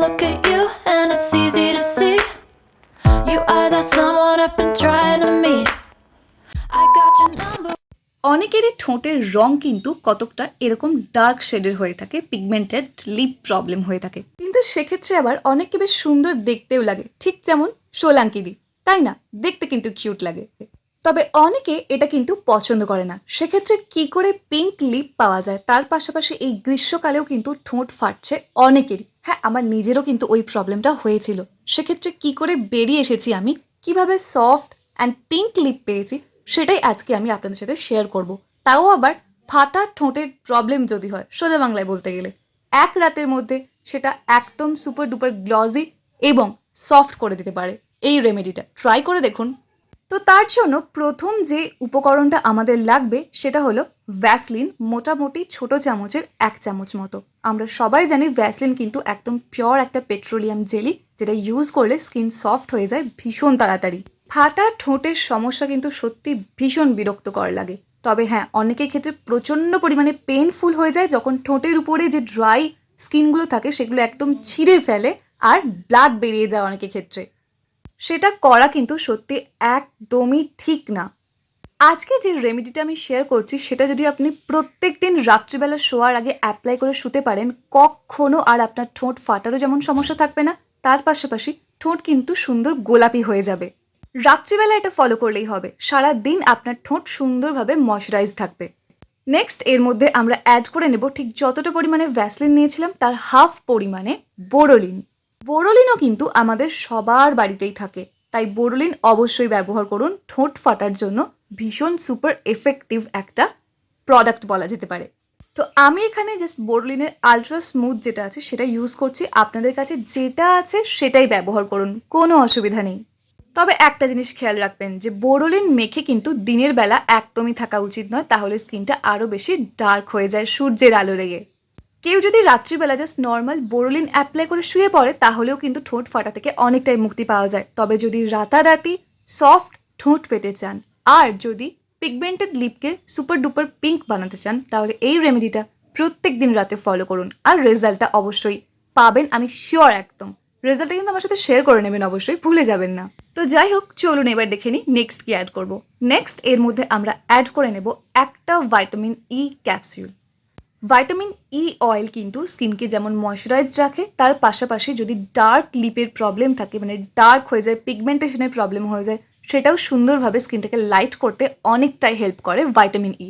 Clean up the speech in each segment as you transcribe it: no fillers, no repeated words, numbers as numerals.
look at you and it's easy to see you are that someone I've been trying to meet. I got your number. অনেকেরই ঠোঁটের রং কিন্তু কতকটা এরকম dark শেডের হয়ে থাকে, পিগমেন্টেড লিপ প্রবলেম হয়ে থাকে, কিন্তু সেক্ষেত্রে আবার অনেককে বেশ সুন্দর দেখতেও লাগে, ঠিক যেমন সোলাঙ্কিদি, তাই না? দেখতে কিন্তু কিউট লাগে। তবে অনেকে এটা কিন্তু পছন্দ করে না। সেক্ষেত্রে কি করে পিঙ্ক লিপ পাওয়া যায়? তার পাশাপাশি এই গ্রীষ্মকালেও কিন্তু ঠোঁট ফাটছে অনেকেরই। হ্যাঁ, আমার নিজেরও কিন্তু ওই প্রবলেমটা হয়েছিল। সেক্ষেত্রে কি করে বেরিয়ে এসেছি আমি, কিভাবে সফট অ্যান্ড পিঙ্ক লিপ পেয়েছি, সেটাই আজকে আমি আপনাদের সাথে শেয়ার করব। তাও আবার ফাটা ঠোঁটের প্রবলেম যদি হয়, সোজা বাংলায় বলতে গেলে, এক রাতের মধ্যে সেটা একদম সুপার ডুপার গ্লজি এবং সফট করে দিতে পারে এই রেমেডিটা। ট্রাই করে দেখুন। তো তার জন্য প্রথম যে উপকরণটা আমাদের লাগবে সেটা হলো ভ্যাসলিন, মোটামুটি ছোট চামচের 1 চামচ মতো। আমরা সবাই জানি ভ্যাসলিন কিন্তু একদম পিওর একটা পেট্রোলিয়াম জেলি, যেটা ইউজ করলে স্কিন সফট হয়ে যায় ভীষণ তাড়াতাড়ি। ফাটা ঠোঁটের সমস্যা কিন্তু সত্যি ভীষণ বিরক্তকর লাগে। তবে হ্যাঁ, অনেকের ক্ষেত্রে প্রচণ্ড পরিমাণে পেনফুল হয়ে যায় যখন ঠোঁটের উপরে যে ড্রাই স্কিনগুলো থাকে সেগুলো একদম ছিঁড়ে ফেলে আর ব্লাড বেরিয়ে যায় অনেকের ক্ষেত্রে। সেটা করা কিন্তু সত্যি একদমই ঠিক না। আজকে যে রেমেডিটা আমি শেয়ার করছি সেটা যদি আপনি প্রত্যেক দিন রাত্রিবেলা শোয়ার আগে অ্যাপ্লাই করে শুতে পারেন, কখনো আর আপনার ঠোঁট ফাটারও যেমন সমস্যা থাকবে না, তার পাশাপাশি ঠোঁট কিন্তু সুন্দর গোলাপি হয়ে যাবে। রাত্রিবেলা এটা ফলো করলেই হবে, সারা দিন আপনার ঠোঁট সুন্দরভাবে ময়শ্চারাইজ থাকবে। নেক্সট এর মধ্যে আমরা অ্যাড করে নেব ঠিক যতটা পরিমাণে ভ্যাসলিন নিয়েছিলাম তার হাফ পরিমাণে বোরোলিন। বোরোলিনও কিন্তু আমাদের সবার বাড়িতেই থাকে, তাই বোরোলিন অবশ্যই ব্যবহার করুন। ঠোঁট ফাটার জন্য ভীষণ সুপার এফেক্টিভ একটা প্রোডাক্ট বলা যেতে পারে। তো আমি এখানে জাস্ট বোরোলিনের আলট্রা স্মুথ যেটা আছে সেটা ইউজ করছি। আপনাদের কাছে যেটা আছে সেটাই ব্যবহার করুন, কোনো অসুবিধা নেই। তবে একটা জিনিস খেয়াল রাখবেন যে বোরোলিন মেখে কিন্তু দিনের বেলা একদমই থাকা উচিত নয়, তাহলে স্কিনটা আরও বেশি ডার্ক হয়ে যায় সূর্যের আলো লেগে। কেউ যদি রাত্রিবেলা জাস্ট নর্মাল বোরোলিন অ্যাপ্লাই করে শুয়ে পড়ে তাহলেও কিন্তু ঠোঁট ফাটা থেকে অনেকটাই মুক্তি পাওয়া যায়। তবে যদি রাতারাতি সফট ঠোঁট পেতে চান আর যদি পিগমেন্টেড লিপকে সুপার ডুপার পিঙ্ক বানাতে চান তাহলে এই রেমেডিটা প্রত্যেক দিন রাতে ফলো করুন, আর রেজাল্টটা অবশ্যই পাবেন, আমি শিওর একদম। রেজাল্টটা কিন্তু আমার সাথে শেয়ার করে নেবেন, অবশ্যই ভুলে যাবেন না। তো যাই হোক, চলুন এবার দেখে নিই নেক্সট কি অ্যাড করব। নেক্সট এর মধ্যে আমরা অ্যাড করে নেব একটা ভাইটামিন ই ক্যাপসুল। ভাইটামিন ই অয়েল কিন্তু স্কিনকে যেমন ময়শ্চারাইজড রাখে, তার পাশাপাশি যদি ডার্ক লিপের প্রবলেম থাকে, মানে ডার্ক হয়ে যায়, পিগমেন্টেশনের প্রবলেম হয়ে যায়, সেটাও সুন্দরভাবে স্কিনটাকে লাইট করতে অনেকটাই হেল্প করে ভাইটামিন ই।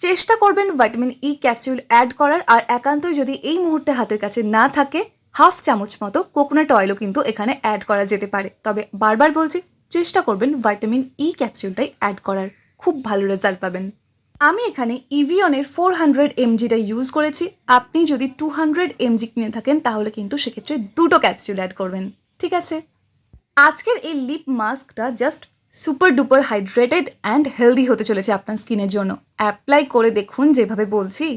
চেষ্টা করবেন ভাইটামিন ই ক্যাপসুল অ্যাড করার, আর একান্তই যদি এই মুহূর্তে হাতের কাছে না থাকে হাফ চামচ মতো কোকোনাট অয়েলও কিন্তু এখানে অ্যাড করা যেতে পারে। তবে বারবার বলছি, চেষ্টা করবেন ভাইটামিন ই ক্যাপসুলটাই অ্যাড করার, খুব ভালো রেজাল্ট পাবেন। আমি এখানে ইভিয়নের 400 mgটা ইউজ করেছি। আপনি যদি 200 mg কিনে থাকেন তাহলে কিন্তু সেক্ষেত্রে 2টো ক্যাপসুল অ্যাড করবেন, ঠিক আছে? আজকের এই লিপ মাস্কটা just super duper hydrated and healthy হতে চলেছে আপনার স্কিনের জন্য। অ্যাপ্লাই করে দেখুন যেভাবে বলছি।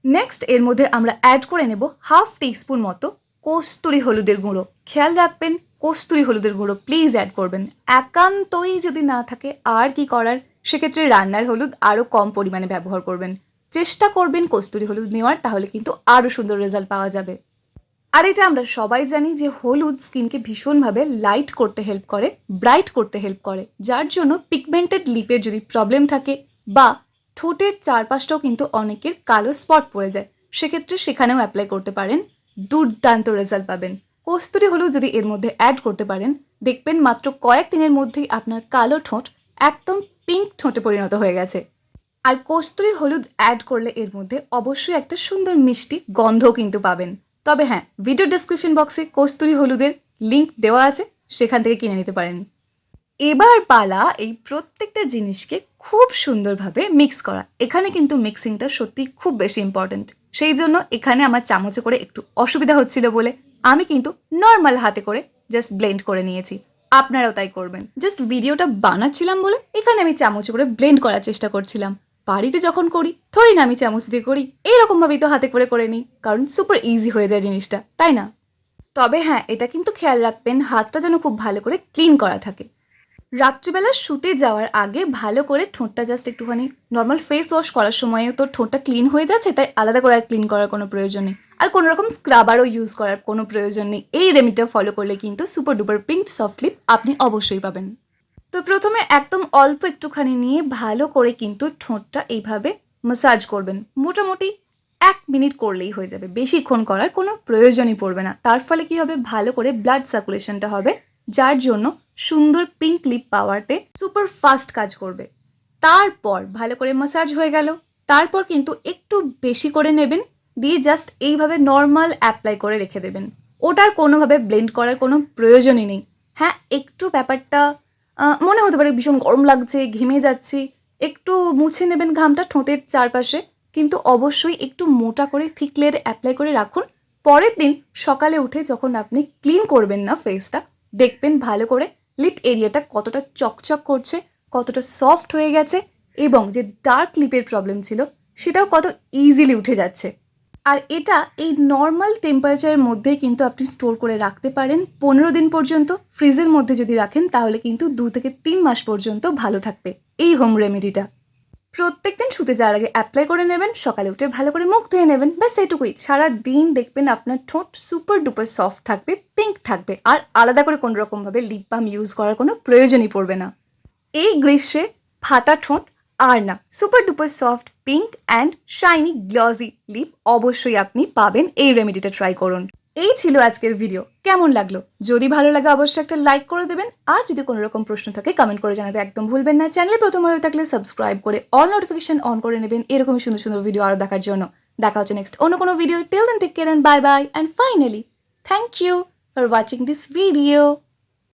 নেক্সট এর মধ্যে আমরা অ্যাড করে নেব হাফ টিস্পুন মতো কস্তুরি হলুদের গুঁড়ো। খেয়াল রাখবেন কস্তুরি হলুদের গুঁড়ো প্লিজ অ্যাড করবেন। একান্তই যদি না থাকে আর কি করার, সেক্ষেত্রে রান্নার হলুদ আরও কম পরিমাণে ব্যবহার করবেন। চেষ্টা করবেন কস্তুরি হলুদ নেওয়ার, তাহলে কিন্তু আরও সুন্দর রেজাল্ট পাওয়া যাবে। আর এটা আমরা সবাই জানি যে হলুদ স্কিনকে ভীষণভাবে লাইট করতে হেল্প করে, ব্রাইট করতে হেল্প করে, যার জন্য পিগমেন্টেড লিপের যদি প্রবলেম থাকে বা ঠোঁটের চারপাশটাও কিন্তু অনেকের কালো স্পট পড়ে যায়, সেক্ষেত্রে সেখানেও অ্যাপ্লাই করতে পারেন, দুর্দান্ত রেজাল্ট পাবেন। কস্তুরি হলুদ যদি এর মধ্যে অ্যাড করতে পারেন, দেখবেন মাত্র কয়েক দিনের মধ্যেই আপনার কালো ঠোঁট একদম পিঙ্ক ঠোঁটে পরিণত হয়ে গেছে। আর কস্তুরি হলুদ অ্যাড করলে এর মধ্যে অবশ্যই একটা সুন্দর মিষ্টি গন্ধও কিন্তু পাবেন। তবে হ্যাঁ, ভিডিও ডেসক্রিপশন বক্সে কস্তুরি হলুদের লিঙ্ক দেওয়া আছে, সেখান থেকে কিনে নিতে পারেন। এবার পালা এই প্রত্যেকটা জিনিসকে খুব সুন্দরভাবে মিক্স করা। এখানে কিন্তু মিক্সিংটা সত্যি খুব বেশি ইম্পর্টেন্ট। সেই জন্য এখানে আমার চামচে করে একটু অসুবিধা হচ্ছিল বলে আমি কিন্তু নর্মাল হাতে করে জাস্ট ব্লেন্ড করে নিয়েছি। আপনারাও তাই করবেন। জাস্ট ভিডিওটা বানাচ্ছিলাম বলে এখানে আমি চামচে করে ব্লেন্ড করার চেষ্টা করছিলাম। বাড়িতে যখন করি থোড়ি না আমি চামচ দিয়ে করি, এইরকমভাবেই তো হাতে করে নিই, কারণ সুপার ইজি হয়ে যায় জিনিসটা, তাই না? তবে হ্যাঁ, এটা কিন্তু খেয়াল রাখবেন হাতটা যেন খুব ভালো করে ক্লিন করা থাকে। রাত্রিবেলা শুতে যাওয়ার আগে ভালো করে ঠোঁটটা জাস্ট একটুখানি নর্মাল ফেস ওয়াশ করার সময়ও তো ঠোঁটটা ক্লিন হয়ে যাচ্ছে, তাই আলাদা করে আর ক্লিন করার কোনো প্রয়োজন নেই। আর কোনো রকম স্ক্রাবারও ইউজ করার কোনো প্রয়োজন নেই। এই রেমেডিটা ফলো করলে কিন্তু super duper pink soft lip আপনি অবশ্যই পাবেন। তো প্রথমে একদম অল্প একটুখানি নিয়ে ভালো করে কিন্তু ঠোঁটটা এইভাবে ম্যাসাজ করবেন। মোটামুটি 1 মিনিট করলেই হয়ে যাবে, বেশিক্ষণ করার কোনো প্রয়োজনই পড়বে না। তার ফলে কি হবে, ভালো করে ব্লাড সার্কুলেশনটা হবে, যার জন্য সুন্দর পিঙ্ক লিপ পাওয়াতে সুপার ফাস্ট কাজ করবে। তারপর ভালো করে ম্যাসাজ হয়ে গেল, তারপর কিন্তু একটু বেশি করে নেবেন, দিয়ে জাস্ট এইভাবে নর্মাল অ্যাপ্লাই করে রেখে দেবেন। ওটার কোনোভাবে ব্লেন্ড করার কোনো প্রয়োজনই নেই। হ্যাঁ, একটু ব্যাপারটা মনে হতে পারে ভীষণ গরম লাগছে, ঘেমে যাচ্ছি, একটু মুছে নেবেন ঘামটা ঠোঁটের চারপাশে, কিন্তু অবশ্যই একটু মোটা করে থিক লেয়ার অ্যাপ্লাই করে রাখুন। পরের দিন সকালে উঠে যখন আপনি ক্লিন করবেন না ফেসটা, দেখবেন ভালো করে লিপ এরিয়াটা কতটা চকচক করছে, কতটা সফট হয়ে গেছে, এবং যে ডার্ক লিপের প্রবলেম ছিল সেটাও কত ইজিলি উঠে যাচ্ছে। আর এটা এই নর্মাল টেম্পারেচারের মধ্যেই কিন্তু আপনি স্টোর করে রাখতে পারেন 15 দিন পর্যন্ত। ফ্রিজের মধ্যে যদি রাখেন তাহলে কিন্তু 2 থেকে 3 মাস পর্যন্ত ভালো থাকবে এই হোম রেমেডিটা। প্রত্যেকদিন শুতে যাওয়ার আগে অ্যাপ্লাই করে নেবেন, সকালে উঠে ভালো করে মুখ ধুয়ে নেবেন, ব্যাস এটুকুই। সারা দিন দেখবেন আপনার ঠোঁট সুপার ডুপার সফট থাকবে, পিঙ্ক থাকবে, আর আলাদা করে কোনো রকমভাবে লিপ বাম ইউজ করার কোনো প্রয়োজনই পড়বে না। এই গ্রীষ্মে ফাটা ঠোঁট আর না, super duper soft pink and shiny glossy lip অবশ্যই আপনি পাবেন। এই রেমেডিটা ট্রাই করুন। এই ছিল আজকের ভিডিও। কেমন লাগলো? যদি ভালো লাগে অবশ্যই একটা লাইক করে দেবেন, আর যদি কোনো রকম প্রশ্ন থাকে কমেন্ট করে জানাতে একদম ভুলবেন না। চ্যানেলে প্রথম হয়ে থাকলে সাবস্ক্রাইব করে অল নোটিফিকেশন অন করে নেবেন এরকমই সুন্দর সুন্দর ভিডিও আরও দেখার জন্য। দেখা হচ্ছে নেক্সট অন্য কোনো video. Till then take care and bye bye, and finally thank you for watching this video.